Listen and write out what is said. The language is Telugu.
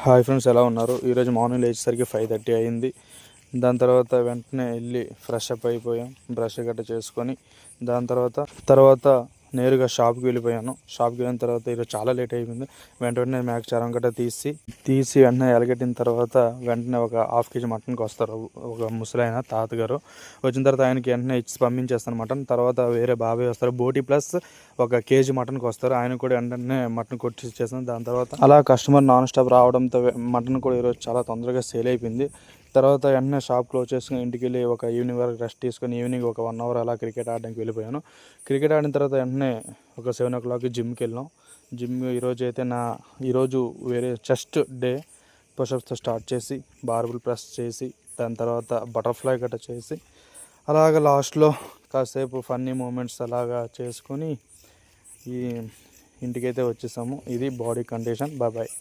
హాయ్ ఫ్రెండ్స్, ఎలా ఉన్నారు? ఈరోజు మార్నింగ్ లేచేసరికి 5:30 అయింది. దాని తర్వాత వెంటనే వెళ్ళి ఫ్రెష్ అప్ అయిపోయాం, బ్రష్ గట్ట చేసుకొని దాని తర్వాత నేరుగా షాప్కి వెళ్ళిపోయాను. షాప్కి వెళ్ళిన తర్వాత ఈరోజు చాలా లేట్ అయిపోయింది. వెంటనే మ్యాక్ చరం గట్ట తీసి వెంటనే ఎలగెట్టిన తర్వాత వెంటనే ఒక 1/2 kg మటన్కి వస్తారు ఒక ముసలైన తాతగారు. వచ్చిన తర్వాత ఆయనకి వెంటనే ఇచ్చి పంపించేస్తాను మటన్. తర్వాత వేరే బాబాయ్ వస్తారు, బోటి ప్లస్ 1 kg మటన్కి వస్తారు. ఆయన కూడా వెంటనే మటన్ కొట్టి ఇచ్చేస్తాను. దాని తర్వాత అలా కస్టమర్ నాన్ స్టాప్ రావడంతో మటన్ కూడా ఈరోజు చాలా తొందరగా సేల్ అయిపోయింది. తర్వాత వెంటనే షాప్ క్లోజ్ చేసుకుని ఇంటికి వెళ్ళి ఒక ఈవినింగ్ వరకు రెస్ట్ తీసుకొని ఈవినింగ్ ఒక 1 అవర్ అలా క్రికెట్ ఆడడానికి వెళ్ళిపోయాను. క్రికెట్ ఆడిన తర్వాత వెంటనే ఒక 7 o'clock జిమ్కి వెళ్ళాం. జిమ్ ఈరోజు వేరే చెస్ట్ డే పుషప్స్తో స్టార్ట్ చేసి బార్బుల్ ప్రెస్ చేసి దాని తర్వాత బటర్ఫ్లై గట్ట చేసి అలాగ లాస్ట్లో కాసేపు ఫన్నీ మూమెంట్స్ అలాగా చేసుకొని ఈ ఇంటికైతే వచ్చేసాము. ఇది బాడీ కండిషన్. బాయ్.